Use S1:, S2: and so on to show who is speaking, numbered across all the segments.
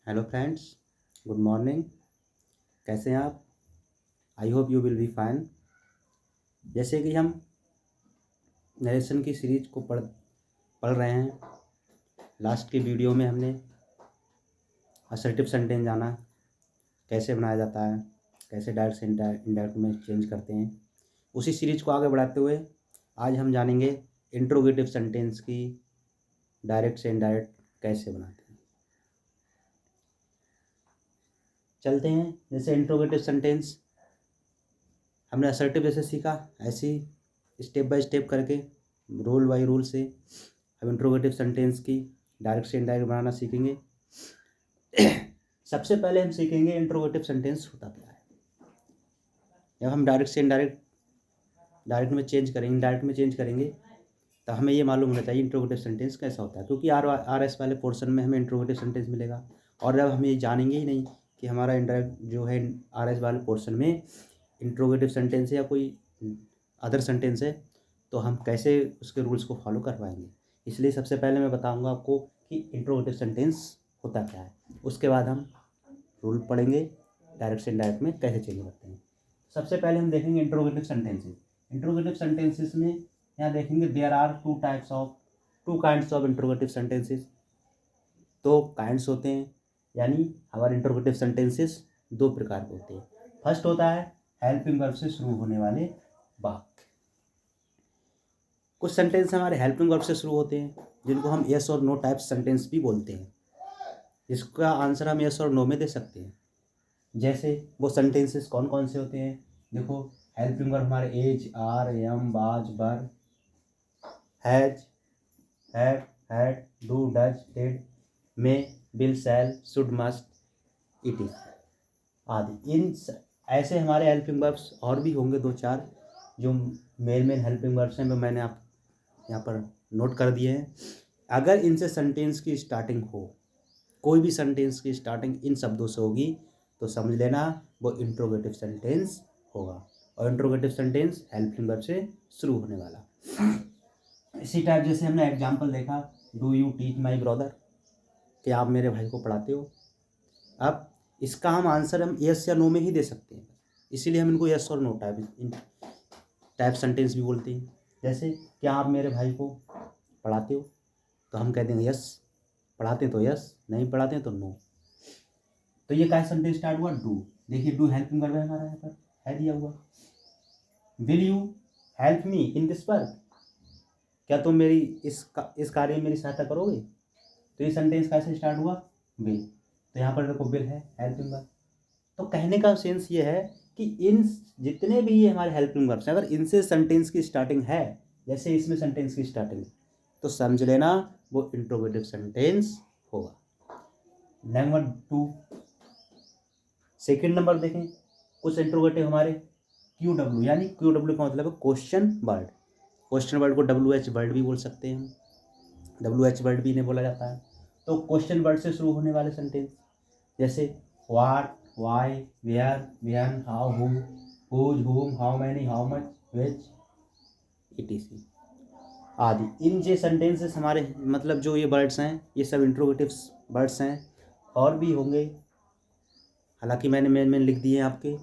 S1: Hello friends, good morning. कैसे हैं आप? आई hope you will be fine. जैसे कि हम नरेशन की सीरीज को पढ़ पढ़ रहे हैं। लास्ट के वीडियो में हमने असर्टिव सेंटेंस जाना, कैसे बनाया जाता है, कैसे डायरेक्ट से इनडायरेक्ट में चेंज करते हैं। उसी सीरीज को आगे बढ़ाते हुए आज हम जानेंगे इंट्रोगेटिव सेंटेंस की डायरेक्ट से इनडायरेक्ट कैसे बनाते हैं। चलते हैं। जैसे इंट्रोगेटिव सेंटेंस हमने असर्टिव जैसे सीखा, ऐसे ही स्टेप बाय स्टेप करके रूल बाय रूल से हम इंट्रोगेटिव सेंटेंस की डायरेक्ट से इनडायरेक्ट बनाना सीखेंगे। सबसे पहले हम सीखेंगे इंट्रोगेटिव सेंटेंस होता क्या है। जब हम डायरेक्ट से इनडायरेक्ट डायरेक्ट में चेंज करेंगे तो हमें ये मालूम होना चाहिए इंट्रोगेटिव सेंटेंस कैसा होता है, क्योंकि आर एस वाले पोर्शन में हमें इंट्रोगेटिव सेंटेंस मिलेगा। और जब हम ये जानेंगे ही नहीं कि हमारा इनडायरेक्ट जो है आर एस वाले पोर्शन में इंट्रोगेटिव सेंटेंस है या कोई अदर सेंटेंस है, तो हम कैसे उसके रूल्स को फॉलो कर पाएंगे। इसलिए सबसे पहले मैं बताऊंगा आपको कि इंट्रोगेटिव सेंटेंस होता क्या है। उसके बाद हम रूल पढ़ेंगे डायरेक्ट से इनडायरेक्ट में कैसे चेंज करते हैं। सबसे पहले हम देखेंगे इंट्रोगेटिव सेंटेंसेस। इंट्रोगेटिव सेंटेंसेस में यहाँ देखेंगे there are two kinds of interrogative sentences. दो काइंड्स होते हैं, यानी हमारे इंट्रोगेटिव सेंटेंसेस दो प्रकार के होते हैं। फर्स्ट होता है हेल्पिंग वर्ब से शुरू होने वाले वाक्य। कुछ सेंटेंस हमारे हेल्पिंग वर्ब से शुरू होते हैं जिनको हम यस और नो टाइप सेंटेंस भी बोलते हैं, जिसका आंसर हम यस और नो में दे सकते हैं। जैसे वो सेंटेंसेस कौन कौन से होते हैं, देखो। हेल्पिंग वर्ब हमारे is, are, am, was, were, has, had, do, does, did, may, will, shall, should, must, it is आदि। ऐसे हमारे हेल्पिंग वर्ब्स और भी होंगे दो चार, जो मेन हेल्पिंग वर्ब्स हैं, वो मैंने आप यहाँ पर नोट कर दिए हैं। अगर इनसे सेंटेंस की स्टार्टिंग हो, कोई भी सेंटेंस की स्टार्टिंग इन शब्दों से होगी, तो समझ लेना वो इंट्रोगेटिव सेंटेंस होगा। और इंट्रोगेटिव सेंटेंस हेल्पिंग वर्ब से शुरू होने वाला। इसी टाइप जैसे हमने एग्जाम्पल देखा, do you teach my brother, कि आप मेरे भाई को पढ़ाते हो। अब इसका हम आंसर हम यस या नो में ही दे सकते हैं, इसीलिए हम इनको यस और नो टाइप सेंटेंस भी बोलते हैं। जैसे क्या आप मेरे भाई को पढ़ाते हो, तो हम कह देंगे यस। पढ़ाते हैं तो यस, नहीं पढ़ाते हैं तो नो। तो ये क्या सेंटेंस स्टार्ट हुआ, डू। देखिए डू हेल्पिंग वर्ब है हमारा, यहाँ पर है दिया हुआ। Will you help me in this work, क्या तुम मेरी इस कार्य में मेरी सहायता करोगे। तो ये सेंटेंस कैसे स्टार्ट हुआ, विल। तो यहाँ पर देखो विल है हेल्पिंग वर्ब। तो कहने का सेंस ये है कि इन जितने भी ये हमारे हेल्पिंग वर्ब्स हैं, अगर इनसे सेंटेंस की स्टार्टिंग है, जैसे इसमें सेंटेंस की स्टार्टिंग, तो समझ लेना वो इंट्रोगेटिव सेंटेंस होगा। नंबर 2, सेकेंड नंबर देखें। कुछ इंट्रोगेटिव हमारे क्यू डब्ल्यू, यानी क्यू डब्ल्यू का मतलब है क्वेश्चन वर्ड। क्वेश्चन वर्ड को डब्ल्यू एच वर्ड भी बोल सकते हैं हम, डब्ल्यू एच वर्ड भी इन्हें बोला जाता है। तो क्वेश्चन वर्ड से शुरू होने वाले सेंटेंस, जैसे what, why, where, when, how, whose, whom, how many, how much, which, etc आदि। इन जे सेंटेंसेस हमारे मतलब जो ये वर्ड्स हैं, ये सब इंट्रोगेटिव वर्ड्स हैं। और भी होंगे, हालांकि मैंने मेन लिख दिए हैं आपके।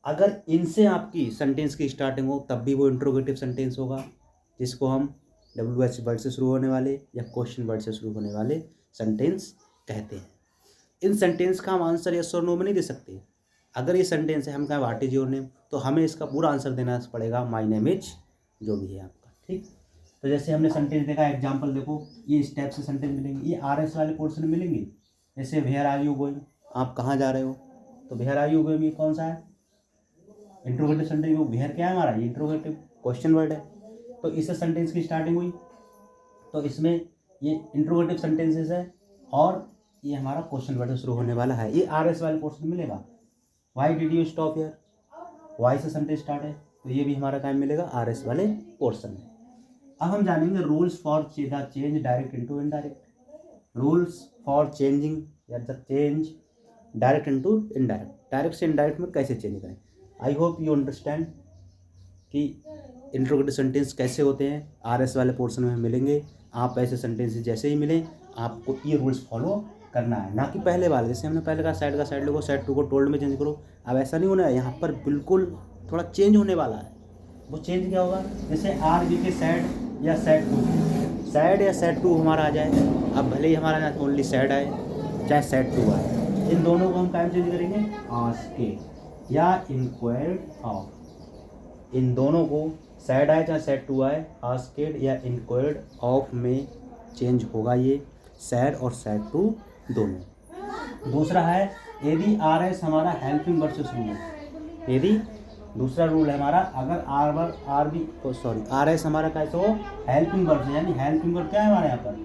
S1: अगर इनसे आपकी सेंटेंस की स्टार्टिंग हो, तब भी वो इंट्रोगेटिव सेंटेंस होगा, जिसको हम डब्ल्यू एच वर्ड से शुरू होने वाले या क्वेश्चन वर्ड से शुरू होने वाले सेंटेंस कहते हैं। इन सेंटेंस का हम आंसर यस और नो में नहीं दे सकते। अगर ये सेंटेंस है, हम कहें व्हाट इज योर नेम, तो हमें इसका पूरा आंसर देना पड़ेगा माई नेम इज, जो भी है आपका, ठीक। तो जैसे हमने सेंटेंस देखा, एग्जांपल देखो, ये इस टाइप से सेंटेंस मिलेंगे, ये आर एस वाले पोर्शन में मिलेंगे। जैसे वेयर आर यू गोइंग, आप कहाँ जा रहे हो, तो वेयर आर यू गोइंग ये कौन सा है, इंट्रोगेटिव सेंटेंस। वेयर क्या है हमारा, ये इंट्रोगेटिव क्वेश्चन वर्ड है। तो इससे सेंटेंस की स्टार्टिंग हुई, तो इसमें ये इंट्रोगेटिव सेंटेंसेस है और ये हमारा क्वेश्चन वर्ड से शुरू होने वाला है। ये आर एस वाले पोर्शन मिलेगा। Why did you stop here, why से सेंटेंस स्टार्ट है, तो ये भी हमारा टाइम मिलेगा आर एस वाले पोर्शन में। अब हम जानेंगे rules for the change direct into indirect. Rules for changing या the change direct into indirect, direct से इनडायरेक्ट में कैसे चेंज करें। आई होप यू अंडरस्टैंड कि इंट्रोगेटिव सेंटेंस कैसे होते हैं, आर एस वाले पोर्शन में मिलेंगे। आप ऐसे सेंटेंस जैसे ही मिलें, आपको ये रूल्स फॉलो करना है, ना कि पहले वाले। जैसे हमने पहले कहा सेट का सेट लिखो, सेट टू को टोल्ड में चेंज करो। अब ऐसा नहीं होना है, यहाँ पर बिल्कुल थोड़ा चेंज होने वाला है। वो चेंज क्या होगा, जैसे आर बी के सेट या सेट टू, सेट या सेट टू हमारा आ जाए। अब भले ही हमारा यहाँ ओनली सेट आए चाहे सेट टू आए, इन दोनों को हम क्या चेंज करेंगे, आस्केड या इंक्वायर्ड ऑफ। इन दोनों को सेट आए चाहे सेट टू आए, आस्केड या इंक्वायर्ड ऑफ में चेंज होगा ये सेट और सेट टू दोनों। दूसरा है यदि आर एस हमारा हेल्पिंग वर्ब से शुरू हो, यदि दूसरा रूल है हमारा, अगर आर एस हमारा कैसे हो, हेल्पिंग वर्ब से, यानी हेल्पिंग वर्ब क्या है हमारे यहाँ पर,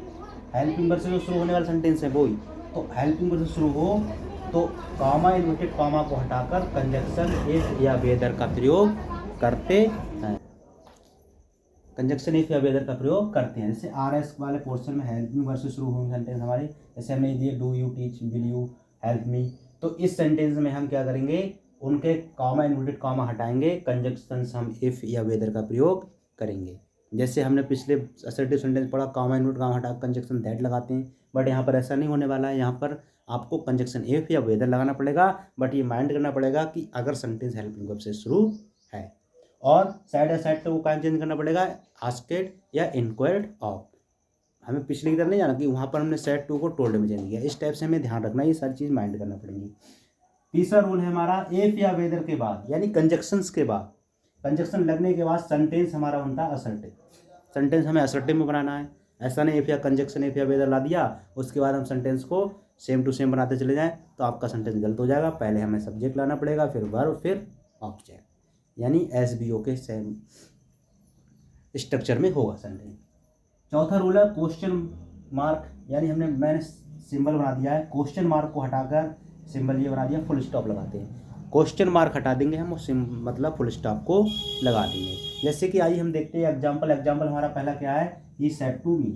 S1: हेल्पिंग वर्ब से जो शुरू होने वाला सेंटेंस है वही। तो हेल्पिंग वर्ब से शुरू हो तो कॉमा इन्वर्टेड कॉमा को हटाकर कंजक्शन इफ या वेदर का प्रयोग करते हैं, कंजक्शन इफ या वेदर का प्रयोग करते हैं। जैसे आर एस वाले पोर्शन में हेल्पिंग वर्ब से शुरू होंगे सेंटेंस हमारे, जैसे हमने दिए do you teach, will you help me, तो इस सेंटेंस में हम क्या करेंगे, उनके कॉमा इन्वर्टेड कॉमा हटाएंगे, कंजक्शंस हम इफ या वेदर का प्रयोग करेंगे। जैसे हमने पिछले असर्टिव सेंटेंस पढ़ा, कॉमा इन्वर्टेड कॉमा हटा कंजक्शन दैट लगाते हैं, बट यहाँ पर ऐसा नहीं होने वाला है। यहाँ पर आपको कंजक्शन इफ या वेदर लगाना पड़ेगा, बट ये माइंड करना पड़ेगा कि अगर सेंटेंस हेल्पिंग वर्ब से शुरू है। और साइड या साइड को क्या चेंज करना पड़ेगा, आस्केड या इंक्वायर्ड ऑफ। हमें पिछले की तरह नहीं जाना कि वहाँ पर हमने सेट टू को टोल्ड में चेंज किया, इस टाइप से हमें ध्यान रखना, ये सारी चीज़ माइंड करना पड़ेगी। तीसरा रूल है हमारा, इफ या वेदर के बाद यानी कंजक्शंस के बाद, कंजक्शन लगने के बाद सेंटेंस हमारा बनता है असर्टिव। सेंटेंस हमें असर्टिव में बनाना है, ऐसा नहीं इफ या कंजक्शन इफ या वेदर ला दिया उसके बाद हम सेंटेंस को सेम टू सेम बनाते चले जाएं तो आपका सेंटेंस गलत हो जाएगा। पहले हमें सब्जेक्ट लाना पड़ेगा, फिर वर्ब, फिर ऑब्जेक्ट, यानी एसबीओ के सेम स्ट्रक्चर में होगा सेंटेंस। चौथा रूल है क्वेश्चन मार्क, यानी मैंने सिंबल बना दिया है, क्वेश्चन मार्क को हटाकर सिंबल ये बना दिया, फुल स्टॉप लगाते हैं। क्वेश्चन मार्क हटा देंगे हम, मतलब फुल स्टॉप को लगा देंगे। जैसे कि आइए हम देखते हैं एग्जाम्पल हमारा पहला क्या है, he said to me,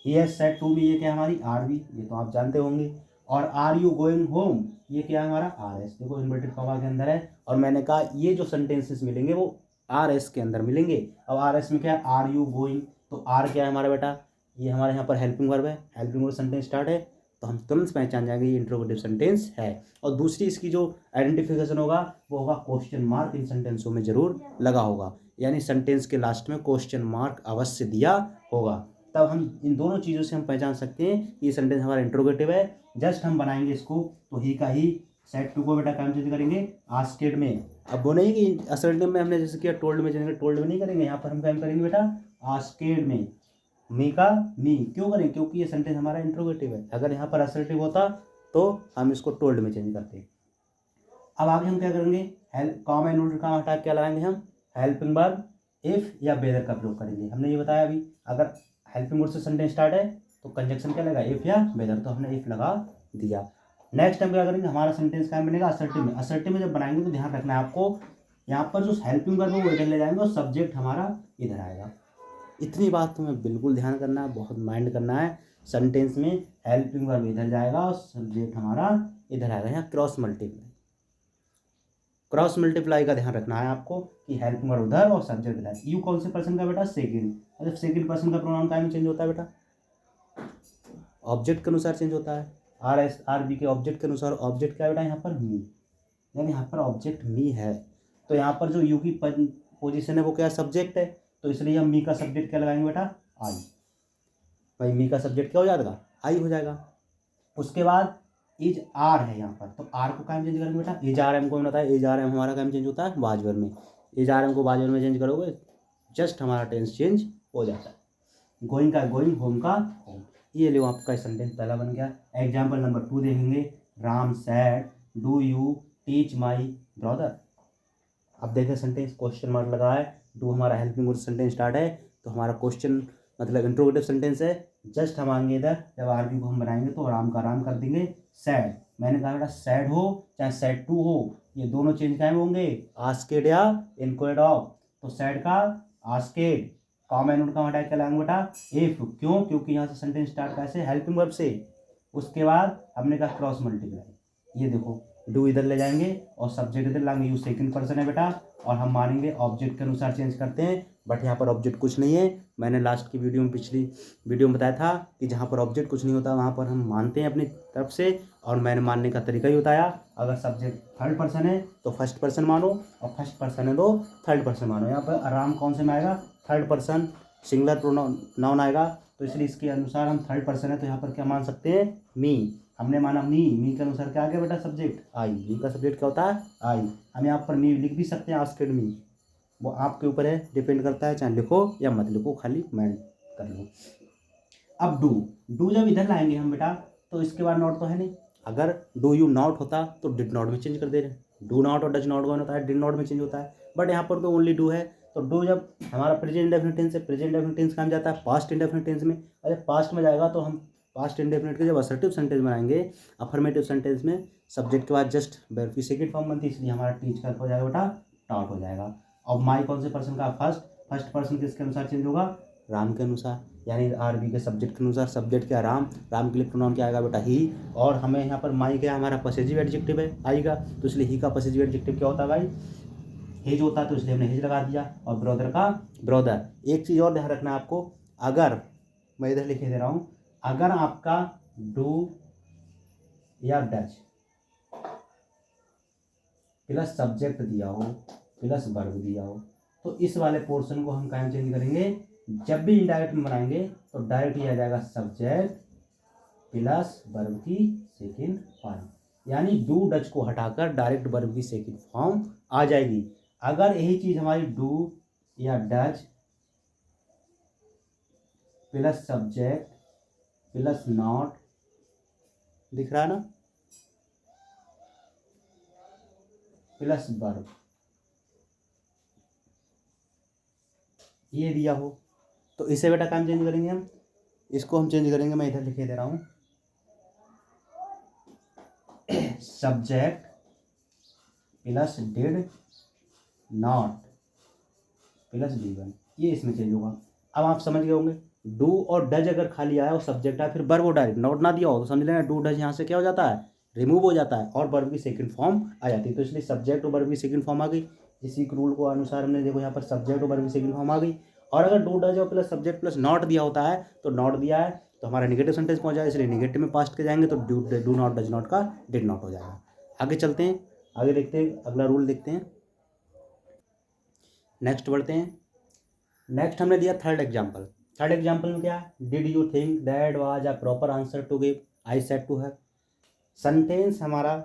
S1: he has said to me, ये क्या है हमारी आर बी, ये तो आप जानते होंगे। और आर यू गोइंग होम, ये क्या है हमारा आर एस, देखो इन्वर्टेड कॉमा के अंदर है। और मैंने कहा ये जो सेंटेंसेस मिलेंगे वो आर एस के अंदर मिलेंगे। अब आर एस में क्या है, आर यू गोइंग, तो आर क्या है हमारा बेटा, ये हमारे यहाँ पर हेल्पिंग वर्ब है, हेल्पिंग वर्ब सेंटेंस स्टार्ट है, तो हम तुरंत पहचान जाएंगे ये इंट्रोगेटिव सेंटेंस है। और दूसरी इसकी जो आइडेंटिफिकेशन होगा वो होगा क्वेश्चन मार्क इन सेंटेंसों में जरूर लगा होगा, यानी सेंटेंस के लास्ट में क्वेश्चन मार्क अवश्य दिया होगा। तब हम इन दोनों चीज़ों से हम पहचान सकते हैं कि ये सेंटेंस हमारा इंट्रोगेटिव है। जस्ट हम बनाएंगे इसको, तो ही का ही, सेट टू को बेटा काम चेंज करेंगे आस्केड में। अब वो नहीं कि असर्टिव में हमने जैसे किया टोल्ड में चेंज, टोल्ड में नहीं करेंगे, यहाँ पर हम काम करेंगे बेटा आस्केड में। मी का मी क्यों करें, क्योंकि ये सेंटेंस हमारा इंट्रोगेटिव है। अगर यहाँ पर असर्टिव होता तो हम इसको टोल्ड में चेंज करते। अब आगे हम क्या करेंगे, हेल्प कॉमा इन्वर्टेड कॉमा हटा के क्या लगाएंगे हम, हेल्पिंग वर्ब इफ या वेदर का प्रयोग करेंगे। हमने ये बताया अभी, अगर हेल्पिंग वर्ब से सेंटेंस स्टार्ट है तो कंजक्शन क्या लगा, इफ या वेदर, तो हमने इफ लगा दिया। नेक्स्ट हम क्या करेंगे, हमारा सेंटेंस क्या बनेगा असर्टिव में। असर्टिव में जब बनाएंगे तो ध्यान रखना है आपको, यहाँ पर जो हेल्पिंग वर्ब है वो इधर ले जाएंगे और सब्जेक्ट हमारा इधर आएगा। इतनी बात तुम्हें बिल्कुल ध्यान करना है, बहुत माइंड करना है। सेंटेंस में हेल्पिंग वर्ब इधर जाएगा और सब्जेक्ट हमारा इधर आएगा। यहाँ क्रॉस मल्टीप्लाई का ध्यान रखना है आपको कि हेल्पिंग वर्ब उधर और सब्जेक्ट इधर। यू कौन से पर्सन का बेटा, सेकंड, मतलब सेकंड पर्सन का प्रोनाउन टाइम चेंज होता है बेटा, ऑब्जेक्ट के अनुसार चेंज होता है। आर बी के ऑब्जेक्ट के अनुसार, ऑब्जेक्ट क्या बेटा यहाँ पर मी, यानी यहाँ पर ऑब्जेक्ट मी है, तो यहाँ पर जो यू की पोजीशन है वो क्या सब्जेक्ट है, तो इसलिए हम मी का सब्जेक्ट क्या लगाएंगे बेटा, आई। भाई मी का सब्जेक्ट क्या हो जाएगा, आई हो जाएगा। उसके बाद इज आर है यहाँ पर, तो आर को काम चेंज करेंगे बेटा, इज आर एम को होता है, इज आर एम हमारा काम चेंज होता है वाजवर में, इज आर एम को वाजवर में चेंज करोगे जस्ट हमारा टेंस चेंज हो जाता है। गोइंग का गोइंग, होम का होम। ये लो आपका सेंटेंस पहला बन गया। एग्जाम्पल नंबर 2 देखेंगे, Ram sad do you teach my brother. अब देखें सेंटेंस क्वेश्चन मार्क लगा है, डू हमारा हेल्पिंग वर्ब सेंटेंस स्टार्ट है, तो हमारा क्वेश्चन मतलब इंट्रोगेटिव सेंटेंस है। जस्ट हम आएंगे इधर, जब आरबी को हम बनाएंगे तो राम का राम कर देंगे सैड। मैंने कहा बेटा सैड हो चाहे सैड टू हो, ये दोनों चेंज क्या होंगे, आस्केड या इनक्वायर्ड ऑफ। तो सैड का आस्केड, कॉमा इन्वर्टेड कॉमा हटा के लगाएंगे बेटा इफ, क्यों, क्योंकि यहाँ से सेंटेंस स्टार्ट कैसे, हेल्पिंग वर्ब से। उसके बाद हमने कहा क्रॉस मल्टीप्लाई, ये देखो डू इधर ले जाएंगे और सब्जेक्ट इधर लाएंगे, यू सेकंड पर्सन है बेटा, और हम मानेंगे ऑब्जेक्ट के अनुसार चेंज करते हैं, बट यहाँ पर ऑब्जेक्ट कुछ नहीं है। मैंने लास्ट की वीडियो में, पिछली वीडियो में बताया था कि जहाँ पर ऑब्जेक्ट कुछ नहीं होता वहाँ पर हम मानते हैं अपनी तरफ से, और मैंने मानने का तरीका ही बताया। अगर सब्जेक्ट थर्ड पर्सन है तो फर्स्ट पर्सन मानो, और फर्स्ट पर्सन है तो थर्ड पर्सन मानो। यहाँ पर आराम कौन से में आएगा, third person singular pronoun noun आएगा, तो इसलिए इसके अनुसार हम थर्ड पर्सन है तो यहाँ पर क्या मान सकते हैं, मी। हमने माना मी के अनुसार क्या आ गया बेटा, सब्जेक्ट आई। मी का सब्जेक्ट क्या होता है, आई। हम यहाँ पर मी लिख भी सकते हैं, आस्क्ड मी, वो आपके ऊपर है, डिपेंड करता है, चाहे लिखो या मत लिखो, खाली माइंड कर लो। अब डू जब इधर लाएंगे हम बेटा, तो इसके बाद नॉट तो है नहीं। अगर डू यू नॉट होता तो डिड नॉट में चेंज कर दे रहे हैं। डू नॉट और डज नॉट कौन होता है, डिड नॉट में चेंज होता है, बट यहाँ पर तो ओनली डू है। तो डू जब हमारा प्रेजेंट इंडेफिनिट टेंस है, प्रेजेंट इंडेफिनिट टेंस कहाँ जाता है, पास्ट इंडेफिनिट टेंस में। अरे पास्ट में जाएगा तो हम पास्ट इंडेफिनिट के जब असर्टिव सेंटेंस बनाएंगे, अफर्मेटिव सेंटेंस में सब्जेक्ट के बाद जस्ट वर्ब की सेकंड फॉर्म बनती है, इसलिए हमारा टीच का हो जाएगा बेटा, टॉट हो जाएगा। और माई कौन से पर्सन का, फर्स्ट पर्सन किसके अनुसार चेंज होगा, राम के अनुसार, यानी आरबी के सब्जेक्ट के अनुसार। सब्जेक्ट क्या, राम, राम के लिए प्रोनाउन क्या आएगा बेटा, ही। और हमें यहाँ पर माई क्या, हमारा पॉसेसिव एडजेक्टिव है आएगा, तो इसलिए ही का पॉसेसिव एडजेक्टिव क्या होता है भाई, हेज होता है, तो इसलिए हमने हेज लगा दिया। और ब्रदर का ब्रदर। एक चीज़ और ध्यान रखना है आपको, अगर मैं इधर लिखे दे रहा हूँ, अगर आपका डू या डच प्लस सब्जेक्ट दिया हो प्लस वर्ब दिया हो, तो इस वाले पोर्शन को हम कहाँ चेंज करेंगे, जब भी इनडायरेक्ट में बनाएंगे तो डायरेक्ट ही आ जाएगा सब्जेक्ट प्लस वर्ब की सेकंड फॉर्म, यानी डू डच को हटाकर डायरेक्ट वर्ब की सेकंड फॉर्म आ जाएगी। अगर यही चीज हमारी डू या Dutch plus subject plus not, दिख रहा है ना, प्लस वर्ब ये दिया हो, तो इसे बेटा काम चेंज करेंगे हम, इसको हम चेंज करेंगे, मैं इधर लिखे दे रहा हूँ, subject plus did not plus D1, ये इसमें चेंज होगा। अब आप समझ गए होंगे, डू और डज अगर खाली आया और सब्जेक्ट आया, फिर वर्ब और डायरेक्ट नॉट ना दिया हो, तो समझ लेना डू डज यहाँ से क्या हो जाता है, रिमूव हो जाता है, और वर्ब की सेकंड फॉर्म आ जाती है। तो इसलिए सब्जेक्ट और वर्ब की सेकंड फॉर्म आ गई। इसी रूल को अनुसार हमने देखो यहाँ पर सब्जेक्ट और वर्ब की सेकंड फॉर्म आ गई। और अगर डू डज और प्लस सब्जेक्ट प्लस नॉट दिया होता है, तो नॉट दिया है तो हमारा निगेटिव सेंटेंस पहुंच जाए, इसलिए निगेटिव में पास्ट के जाएंगे, तो डू नॉट डज नॉट का डिड नॉट हो जाएगा। आगे चलते हैं, आगे देखते हैं, अगला रूल देखते हैं, नेक्स्ट बढ़ते हैं। नेक्स्ट हमने दिया थर्ड एग्जाम्पल। थर्ड एग्जाम्पल में क्या, did you think that was a proper answer to give, I said to her. Sentence हमारा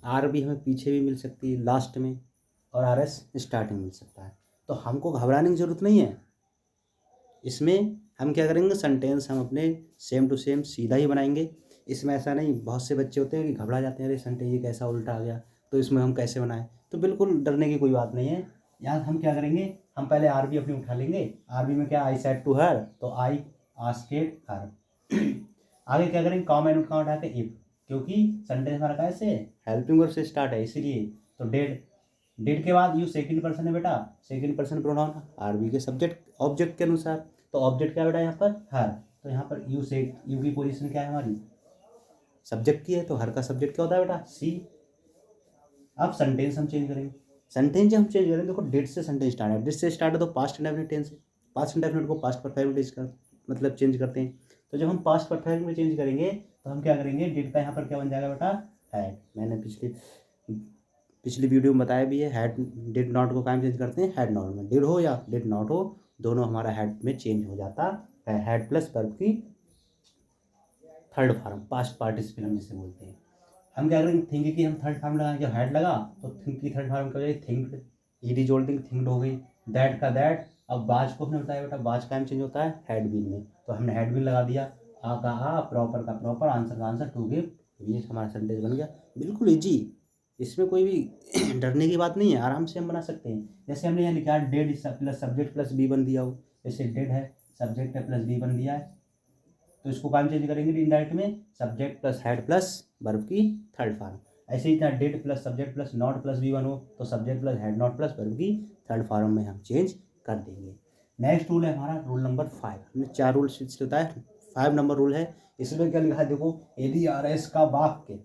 S1: आर भी हमें पीछे भी मिल सकती है लास्ट में, और आर एस स्टार्टिंग मिल सकता है, तो हमको घबराने की जरूरत नहीं है। इसमें हम क्या करेंगे, सेंटेंस हम अपने सेम टू सेम सीधा ही बनाएंगे। इसमें ऐसा नहीं, बहुत से बच्चे होते हैं कि घबरा जाते हैं, अरे सेंटेंस ये कैसा उल्टा आ गया, तो इसमें हम कैसे बनाएं, तो बिल्कुल डरने की कोई बात नहीं है। यहाँ हम क्या करेंगे, हम पहले आरबी अपनी उठा लेंगे। आरबी में क्या, आई सेड टू हर, तो आई आस्केड हर। आगे क्या करेंगे, कॉमा एंड कॉमा उठा के इफ, क्योंकि सेंटेंस हमारा कैसे हेल्पिंग वर्ब से स्टार्ट है, इसीलिए। तो डेड के बाद यू सेकंड पर्सन है बेटा, सेकंड पर्सन प्रोनाउन आरबी के सब्जेक्ट ऑब्जेक्ट के अनुसार, तो ऑब्जेक्ट क्या बेटा यहाँ पर हर, तो यहाँ पर यू की पोजीशन क्या है हमारी, सब्जेक्ट की है, तो हर का सब्जेक्ट क्या होता है बेटा, सी। अब सेंटेंस हम चेंज करेंगे, सेंटेंस हम चेंज करेंगे, देखो डिड से सेंटेंस स्टार्ट है, डिड से स्टार्ट है तो पास्ट इंडेफिनिट टेंस है, पास्ट इंडेफिनिट को पास्ट परफेक्ट में मतलब चेंज करते हैं। तो जब हम पास्ट परफेक्ट में चेंज करेंगे तो हम क्या करेंगे, डिड का यहाँ पर क्या बन जाएगा बेटा, हैड। मैंने पिछली वीडियो में बताया भी है, हैड डिड नॉट को काम चेंज करते हैं हैड नॉट में, डिड हो या डिड नॉट हो दोनों हमारा हैड में चेंज हो जाता है। हैड प्लस वर्ब की थर्ड फॉर्म, पास्ट पार्टिसिपल हम जिसे बोलते हैं। हम क्या करेंगे, थिंक की हम थर्ड फॉर्म लगाएंगे, जब हैड लगा तो थिंक की थर्ड फॉर्म क्या हो जाएगी, थिंक्ड, ईडी जोड़ देंगे, थिंक्ड हो गई। दैट का दैट, अब बाज को हमने बताया बेटा, बाज का चेंज होता है हैड बीन में, तो हमने हैड बीन लगा दिया। आ का आ, प्रॉपर का प्रॉपर, आंसर का आंसर, टू गिव, ये हमारा सेंटेंस बन गया, बिल्कुल ईजी। इसमें कोई भी डरने की बात नहीं है, आराम से हम बना सकते हैं। जैसे हमने यहाँ लिखा है did plus subject plus V one दिया हो, जैसे डेड है सब्जेक्ट है प्लस बी बन दिया है, तो इसको काम चेंज करेंगे इनडायरेक्ट में, subject plus had plus verb की थर्ड फॉर्म। ऐसे ही did plus subject plus not plus V one हो, तो subject plus had not plus verb की थर्ड फॉर्म में हम चेंज कर देंगे। नेक्स्ट रूल है हमारा रूल नंबर 5। हमने 4 रूल स्विच होता है, 5 नंबर रूल है। इसमें क्या लिखा है देखो, यदि आर एस का वाक्य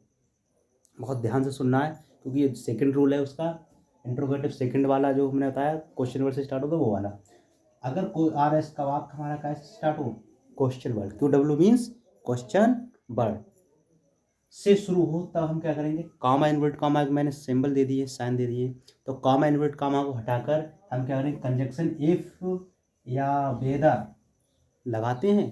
S1: बहुत ध्यान से सुनना है, क्योंकि ये सेकंड रूल है उसका, इंट्रोगेटिव सेकंड वाला जो हमने बताया क्वेश्चन वर्ड से स्टार्ट होगा वो वाला। अगर कोई आर एस का वाक्य हमारा कैसे स्टार्ट हो, question word, Q W means question word से शुरू हो, तब हम क्या करेंगे, कॉमा इन्वर्ट कॉमा मैंने सिंबल दे दिए, साइन दे दिए, तो कॉमा इन्वर्ट कॉमा को हटाकर हम क्या करेंगे, कंजक्शन इफ या वेदर लगाते हैं।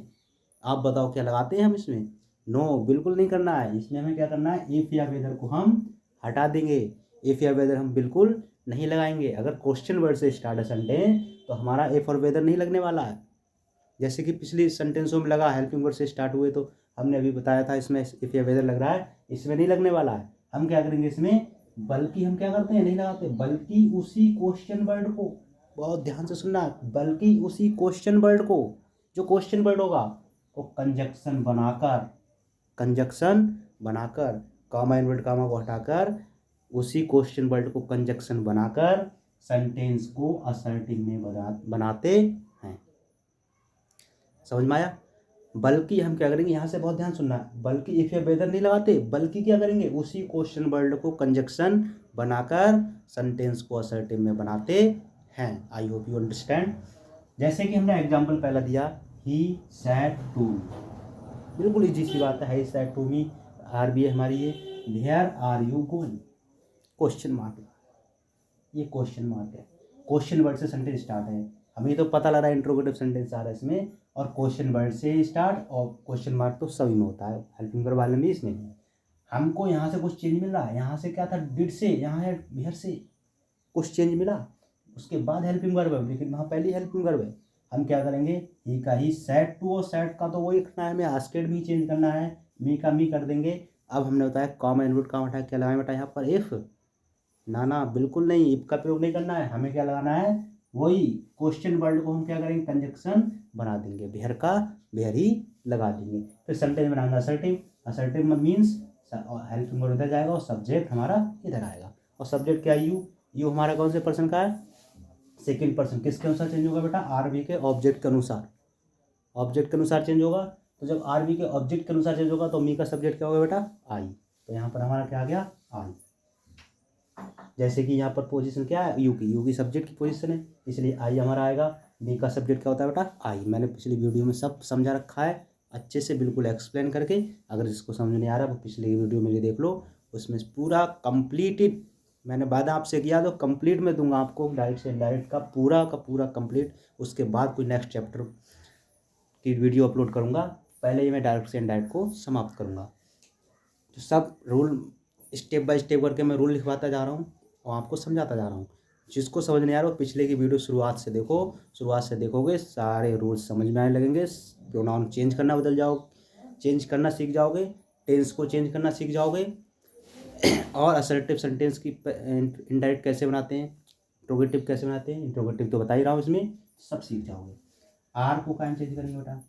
S1: आप बताओ क्या लगाते हैं हम इसमें? नो, बिल्कुल नहीं करना है। इसमें हमें क्या करना है, इफ या वेदर को हम हटा देंगे। इफ या वेदर हम बिल्कुल नहीं लगाएंगे। अगर क्वेश्चन वर्ड से स्टार्ट है सेंटेंस तो हमारा इफ और वेदर नहीं लगने वाला है। जैसे कि पिछली सेंटेंसों में लगा, हेल्पिंग वर्ड से स्टार्ट हुए तो हमने अभी बताया था इसमें इफ या वेदर लग रहा है, इसमें नहीं लगने वाला है। हम क्या करेंगे इसमें, बल्कि हम क्या करते हैं, नहीं लगाते, बल्कि उसी क्वेश्चन वर्ड को, बहुत ध्यान से सुनना, बल्कि उसी क्वेश्चन वर्ड को, जो क्वेश्चन वर्ड होगा वो कंजक्शन बनाकर कॉमा इन्वर्ट कॉमा को हटाकर उसी क्वेश्चन वर्ड को कंजक्शन बनाकर सेंटेंस को असर्टिव में बनाते हैं। समझ में आया? बल्कि हम क्या करेंगे, यहाँ से बहुत ध्यान सुनना है, बल्कि इफ या वेदर नहीं लगाते, बल्कि क्या करेंगे, उसी क्वेश्चन वर्ड को कंजक्शन बनाकर सेंटेंस को असर्टिव में बनाते हैं। आई होप यू अंडरस्टैंड। जैसे कि हमने एग्जांपल पहला दिया, ही सैड टू मी, बिल्कुल इजी सी बात है, ही सैड टू मी, आर बी है हमारी ये, where are you going, question mark, ये क्वेश्चन मार्क है, क्वेश्चन वर्ड से सेंटेंस स्टार्ट है। हमें तो पता लग रहा है इंट्रोगेटिव सेंटेंस आ रहा है इसमें, और क्वेश्चन वर्ड से स्टार्ट, और क्वेश्चन मार्क तो सभी में होता है, हेल्पिंग वर्ब वाले में इसमें नहीं है। हमको यहाँ से कुछ चेंज मिल रहा है, यहाँ से क्या था, डिड से, यहाँ है वेयर से, कुछ चेंज मिला, उसके बाद हेल्पिंग वर्ब है, लेकिन वहाँ पहली हेल्पिंग वर्ब है। हम क्या करेंगे, ही का ही, सैड टू, और सैड का तो वही रखना है हमें, आस्केड भी चेंज करना है, मी का मी कर देंगे। अब हमने बताया कॉमा इनवर्ट कॉमा हटा क्या लगाए बेटा यहाँ पर, इफ, ना बिल्कुल नहीं, इफ का प्रयोग नहीं करना है, हमें क्या लगाना है, वही क्वेश्चन वर्ड को हम क्या करेंगे, कंजक्शन बना देंगे, वेयर का वेयर ही लगा देंगे। फिर सेंटेंस बनाएंगे assertive, assertive means helping word उधर जाएगा और सब्जेक्ट हमारा इधर आएगा। और सब्जेक्ट क्या, यू, यू हमारा कौन से पर्सन का है, सेकेंड पर्सन। किसके अनुसार चेंज होगा बेटा, आर बी के ऑब्जेक्ट के अनुसार, ऑब्जेक्ट के अनुसार चेंज होगा। तो जब आर बी के ऑब्जेक्ट के अनुसार चेंज होगा तो मी का सब्जेक्ट क्या होगा बेटा, आई, तो यहाँ पर हमारा क्या आ गया, आई। जैसे कि यहाँ पर पोजीशन क्या है, यू की, यू की सब्जेक्ट की पोजीशन है, इसलिए आई हमारा आएगा। बी का सब्जेक्ट क्या होता है बेटा, आई। मैंने पिछली वीडियो में सब समझा रखा है अच्छे से, बिल्कुल एक्सप्लेन करके। अगर जिसको समझ नहीं आ रहा वो पिछली वीडियो मेरी देख लो, उसमें पूरा कंप्लीटेड मैंने वादा आपसे किया, तो कंप्लीट में दूंगा आपको, डायरेक्ट से इनडायरेक्ट का पूरा कंप्लीट। उसके बाद कोई नेक्स्ट चैप्टर की वीडियो अपलोड करूँगा, पहले ही मैं डायरेक्ट से इनडायरेक्ट को समाप्त करूँगा। तो सब रूल स्टेप बाय स्टेप करके मैं रूल लिखवाता जा रहा हूँ और आपको समझाता जा रहा हूँ। जिसको समझ नहीं आ रहा हो पिछले की वीडियो शुरुआत से देखो, शुरुआत से देखोगे सारे रूल्स समझ में आने लगेंगे। प्रोनाउन चेंज करना चेंज करना सीख जाओगे, टेंस को चेंज करना सीख जाओगे, और असर्टिव सेंटेंस की इनडायरेक्ट कैसे बनाते हैं, इंट्रोगेटिव कैसे बनाते हैं, इंट्रोगेटिव तो बता ही रहा हूँ, इसमें सब सीख जाओगे। आर को कायम चेंज करेंगे बेटा,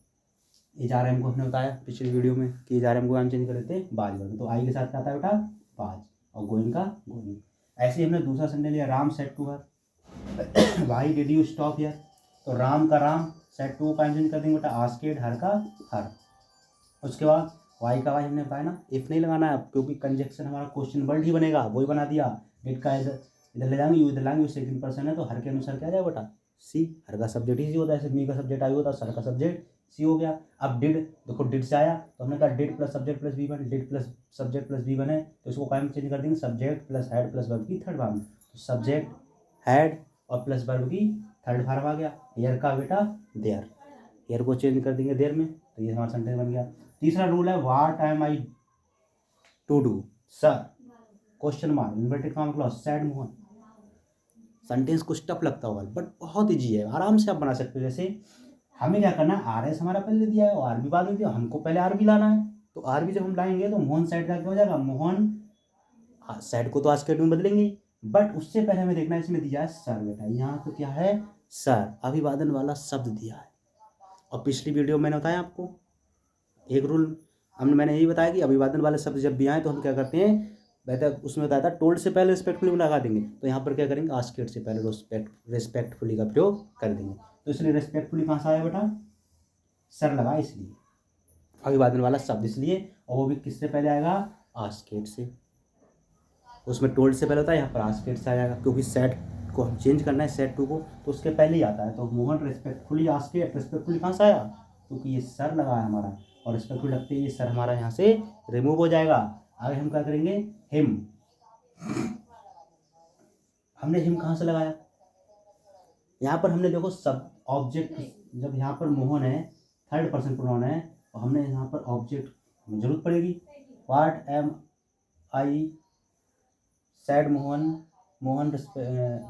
S1: एच को हमने बताया पिछली वीडियो में कि एच को हम चेंज कर देते हैं बाज वर्ग, तो आई के साथ क्या आता है बेटा, बाज, और गोइंग का गोइंग। ऐसे ही हमने दूसरा सेंटेंस लिया, Ram said to her, why did you stop here, तो राम का राम, सेड टू का चेंज कर देंगे बेटा, आस्केड, हर का हर। उसके बाद वाई का वाई हमने बताया ना, इफ नहीं लगाना है क्योंकि कंजक्शन हमारा क्वेश्चन वर्ड ही बनेगा, वही बना दिया। डिड का इधर इधर ले जाएंगे, यू इधर लाएंगे, सेकंड पर्सन है तो हर के अनुसार क्या जाएगा बेटा, सी, हर का सब्जेक्ट ही सी होता है, जैसे मी का सब्जेक्ट आई होता है, सर का सब्जेक्ट सी हो गया। अब डिड, देखो डिड से आया तो हमने कहा did plus subject plus V one, did plus subject plus V one है तो इसको कायम चेंज कर देंगे, subject plus had plus verb की थर्ड फॉर्म, तो सब्जेक्ट हेड और प्लस वर्ब की थर्ड फॉर्म आ गया। हेयर का बेटा देयर, हेयर को चेंज कर देंगे देयर में, तो ये हमारा सेंटेंस बन गया। तीसरा रूल है, what am I to do sir, question mark, inverted comma clause, said Mohan. Sentence कुछ टफ लगता होगा बट बहुत ईजी है, आराम से आप बना सकते हो। जैसे हमें क्या करना है, आर एस हमारा पहले दिया है और आर बी बाद में दिया, हमको पहले आर बी लाना है, तो आर बी जब हम लाएंगे तो मोहन साइड का क्या हो जाएगा, मोहन साइड को तो आज के में बदलेंगे, बट उससे पहले हमें देखना है इसमें दिया है सर बेटा, यहाँ तो क्या है, सर, अभिवादन वाला शब्द दिया है। और पिछली वीडियो में मैंने बताया आपको एक रूल, मैंने यही बताया कि अभिवादन वाले शब्द जब भी आए तो हम क्या करते हैं, बेहतर उसमें बताया था टोल्ड से पहले रिस्पेक्टफुली लगा देंगे, तो यहाँ पर क्या करेंगे, आस्केड से पहले रिस्पेक्टफुली का प्रयोग कर देंगे। तो इसलिए रिस्पेक्टफुली कहाँ से आया बेटा, सर लगा इसलिए, अभिवादन वाला शब्द इसलिए, और वो भी किससे पहले आएगा, आस्केड से। उसमें टोल्ड से पहले होता है, यहाँ पर आस्केड से आ जाएगा, क्योंकि सेट को हम चेंज करना है सेट टू को, तो उसके पहले ही आता है। तो मोहन रिस्पेक्टफुली आस्केड, रिस्पेक्टफुली कहाँ से आया, क्योंकि ये सर लगा है हमारा, और रिस्पेक्टफुली लगते ही ये सर हमारा यहाँ से रिमूव हो जाएगा। आगे हम क्या करेंगे, हिम, हमने हिम कहाँ से लगाया, यहाँ पर हमने देखो सब ऑब्जेक्ट, जब यहाँ पर मोहन है थर्ड पर्सन प्रोनाउन है, तो हमने यहाँ पर ऑब्जेक्ट जरूरत पड़ेगी। What am I said Mohan, Mohan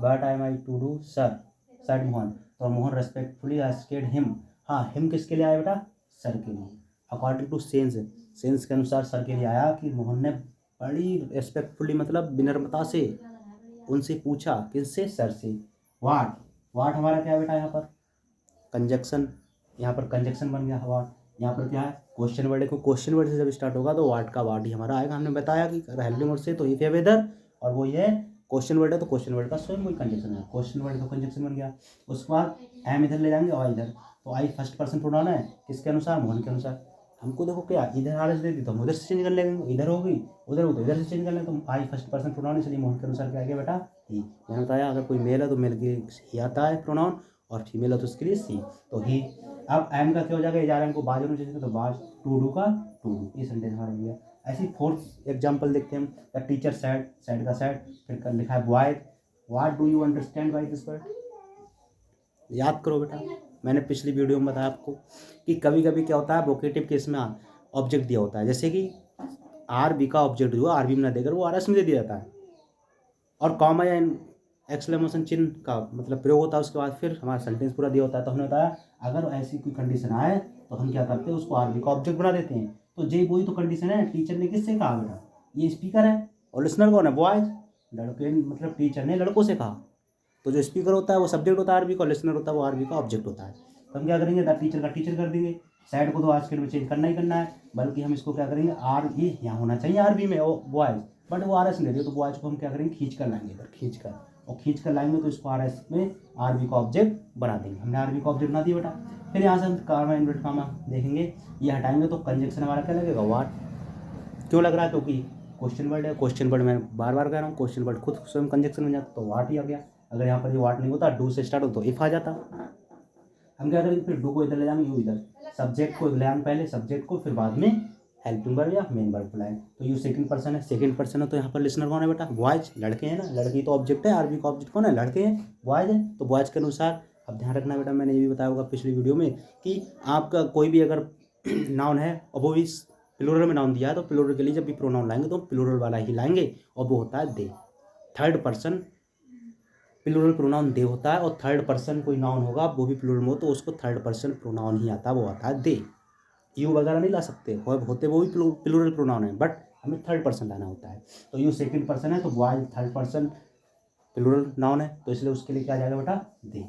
S1: what am I to do sir, said Mohan, तो मोहन रेस्पेक्टफुली आस्क्ड हिम। हाँ, हिम किसके लिए आया बेटा, सर के लिए। अकॉर्डिंग टू सेंस, सेंस के अनुसार सर के लिए आया कि मोहन ने बड़ी रेस्पेक्टफुली मतलब विनम्रता से उनसे पूछा, किससे, सर से। वाट, वाट हमारा क्या है बेटा, यहाँ पर कंजक्शन, यहाँ पर कंजक्शन बन गया वाट। यहाँ पर क्या है, क्वेश्चन वर्ड है, क्योंकि क्वेश्चन वर्ड से जब स्टार्ट होगा तो वाट का वाट ही हमारा आएगा। हमने बताया कि हेल्पिंग वर्ड से तो इफ या वेदर, और वो ये क्वेश्चन वर्ड है तो क्वेश्चन वर्ड का स्वयं कोई कंजक्शन है, क्वेश्चन वर्ड तो कंजक्शन बन गया। उसके बाद एम इधर ले जाएंगे और इधर, तो आई फर्स्ट पर्सन प्रोनाउन है, किसके अनुसार, मोहन के अनुसार। हमको देखो क्या इधर आर एस दे दी तो हम उधर से चेंज कर लेंगे, इधर होगी उधर हो तो इधर से चेंज कर लेंगे, तो आई फर्स्ट पर्सन प्रोनाउन, इसलिए मोहन के अनुसार क्या आ गया बेटा, ही। मैंने बताया अगर कोई मेल है तो मेल के ही आता है प्रोनाउन, और फीमेल है तो उसके लिए सी, तो ही। अब एम का क्या हो जाएगा, ये जा रहा है हमको बाज होना चाहिए, तो बाज, टू डू का टू डू, ये सेंटेंस हमारा हो गया। ऐसी फोर्थ एग्जाम्पल देखते हैं हम, द टीचर सैड, सैड का सैड, फिर लिखा है boys, what do you understand by this word. याद करो बेटा, मैंने पिछली वीडियो में बताया आपको कि कभी कभी क्या होता है, वोकेटिव केस में ऑब्जेक्ट दिया होता है, जैसे कि आर बी का ऑब्जेक्ट जो आर बी में ना देकर वो आर एस में दे दिया जाता है, और कॉमा या एक्सक्लेमेशन चिन्ह का मतलब प्रयोग होता है, उसके बाद फिर हमारा सेंटेंस पूरा दिया होता है। तो हमने बताया अगर ऐसी कोई कंडीशन आए तो हम क्या करते हैं, उसको आर बी का ऑब्जेक्ट बना देते हैं। तो जे वही तो कंडीशन है, टीचर ने किससे कहा बेटा, ये स्पीकर है, और लिसनर कौन है, बॉयज, लड़के, मतलब टीचर ने लड़कों से कहा। तो जो स्पीकर होता है वो सब्जेक्ट होता है आरबी का, लिसनर होता है वो आरबी का ऑब्जेक्ट होता है। तो हम क्या करेंगे, द टीचर का टीचर कर देंगे, सैड को तो आज के में चेंज करना ही करना है, बल्कि हम इसको क्या करेंगे, आर ये यहाँ होना चाहिए आरबी में बॉयज, बट वो आर एस ले रही है, तो बॉयज को हम क्या करेंगे, खींच कर लाएंगे इधर, खींच कर, और खींच कर लाएंगे तो इसको आर एस में आरबी का ऑब्जेक्ट बना देंगे। हमने आरबी का ऑब्जेक्ट बना दिया बेटा। फिर यहाँ से हम कामा इन्वर्ट कामा देखेंगे, ये हटाएंगे तो कंजक्शन हमारा क्या लगेगा, वाट। क्यों लग रहा है, क्योंकि क्वेश्चन वर्ड है, क्वेश्चन वर्ड मैं बार बार कह रहा हूँ, क्वेश्चन वर्ड खुद स्वयं कंजक्शन बन जाता तो वाट ही आ गया। अगर यहाँ पर ये वाट नहीं होता, डू से स्टार्ट हो तो इफ आ जाता। हम क्या करेंगे, फिर डू को इधर ले जाएंगे, यू इधर, सब्जेक्ट को ले आएंगे पहले, सब्जेक्ट को, फिर बाद में हेल्पिंग वर्ब या मेन वर्ब बुलाएं। तो यू सेकंड पर्सन है, सेकंड पर्सन है, तो यहाँ पर लिसनर कौन है बेटा, बॉयज, लड़के हैं ना, लड़की तो ऑब्जेक्ट है, आरबी का ऑब्जेक्ट कौन है, लड़के हैं, बॉयज है, तो बॉयज के अनुसार। अब ध्यान रखना बेटा, मैंने ये भी बताया होगा पिछली वीडियो में कि आपका कोई भी अगर नाउन है और वो भी प्लूरल में नाउन दिया है, तो प्लूरल के लिए जब भी प्रोनाउन लाएंगे तो प्लूरल वाला ही लाएंगे, और वो होता है दे। थर्ड पर्सन प्लूरल प्रोनाउन दे होता है, और थर्ड पर्सन कोई नाउन होगा वो भी प्लूरल में हो तो उसको थर्ड पर्सन प्रोनाउन ही आता है, वो आता है दे। यू वगैरह नहीं ला सकते, होते वो भी प्लूरल प्रोनाउन है, बट हमें थर्ड पर्सन लाना होता है। तो यू सेकंड पर्सन है, तो boys third person plural noun है, तो इसलिए उसके लिए क्या आ जाएगा बेटा, दे,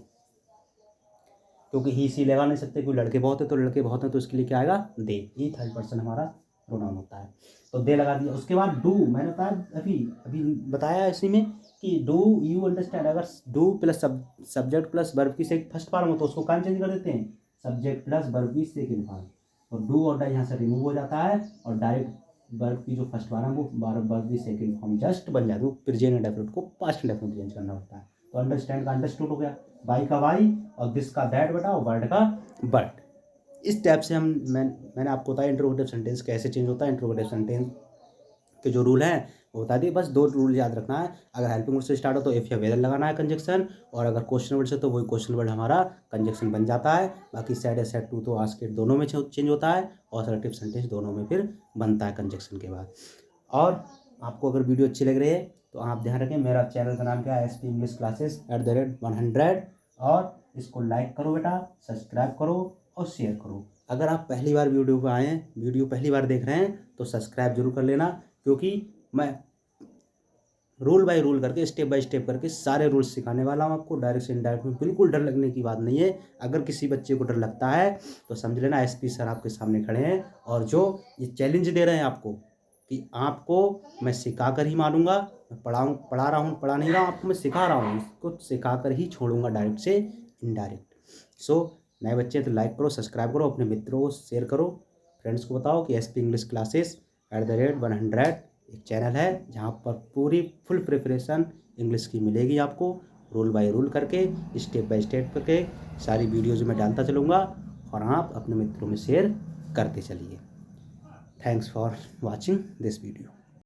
S1: क्योंकि ही सी लगा नहीं सकते, कोई लड़के बहुत है तो लड़के बहुत हैं, तो इसके लिए क्या आएगा, दे, ये थर्ड पर्सन हमारा प्रोनाउन होता है। तो दे लगा दिया। उसके बाद डू, मैंने बताया अभी अभी बताया इसी में कि डू यू अंडरस्टैंड, अगर do plus subject plus verb की फर्स्ट फॉर्म हो तो उसको काम चेंज कर देते हैं, सब्जेक्ट प्लस वर्ब की सेकंड फॉर्म, तो डू और डाई यहाँ से रिमूव हो जाता है, और डायरेक्ट वर्ब की जो फर्स्ट फॉर्म है वो वर्ब की सेकंड फॉर्म जस्ट बन जाती है, प्रेजेंट डेफिनेट को पास्ट डेफिनेट चेंज करना होता है। तो अंडरस्टैंड का अंडरस्टूड हो गया, बाई का बाई, और दिस का दैट बेटा, और वर्ड का बट। इस टाइप से हम मैंने आपको बताया इंट्रोगेटिव सेंटेंस कैसे चेंज होता है। इंट्रोगेटिव सेंटेंस के जो रूल हैं वो बता दिए, बस दो रूल याद रखना है। अगर हेल्पिंग वर्ड से स्टार्ट हो तो इफ या वेदर लगाना है कंजक्शन, और अगर क्वेश्चन वर्ड से तो वही क्वेश्चन वर्ड हमारा कंजक्शन बन जाता है। बाकी सैड या सैड टू तो आस्क्ड दोनों में चेंज होता है, और असर्टिव सेंटेंस दोनों में फिर बनता है कंजक्शन के बाद। और आपको अगर वीडियो अच्छी लग रही है तो आप ध्यान रखें, मेरा चैनल का नाम क्या है, SP इंग्लिश क्लासेस @100, और इसको लाइक करो बेटा, सब्सक्राइब करो और शेयर करो। अगर आप पहली बार वीडियो पर आए हैं, वीडियो पहली बार देख रहे हैं, तो सब्सक्राइब जरूर कर लेना, क्योंकि मैं रूल बाय रूल करके स्टेप बाय स्टेप करके सारे रूल्स सिखाने वाला हूँ आपको, डायरेक्ट से इनडायरेक्ट में। बिल्कुल डर लगने की बात नहीं है। अगर किसी बच्चे को डर लगता है तो समझ लेना SP सर आपके सामने खड़े हैं, और जो ये चैलेंज दे रहे हैं आपको कि आपको मैं सिखा कर ही मारूंगा, मैं पढ़ा रहा हूँ, पढ़ा नहीं रहा हूँ, आपको मैं सिखा रहा हूँ, इसको सिखा कर ही छोड़ूंगा डायरेक्ट से इनडायरेक्ट। सो नए बच्चे तो लाइक करो, सब्सक्राइब करो, अपने मित्रों को शेयर करो, फ्रेंड्स को बताओ कि SP इंग्लिश क्लासेस @100 एक चैनल है जहाँ पर पूरी फुल प्रिपरेशन इंग्लिश की मिलेगी आपको, रूल बाय रूल करके, स्टेप बाय स्टेप करके सारी वीडियोज़ मैं डालता चलूँगा और आप अपने मित्रों में शेयर करते चलिए। Thanks for watching this video.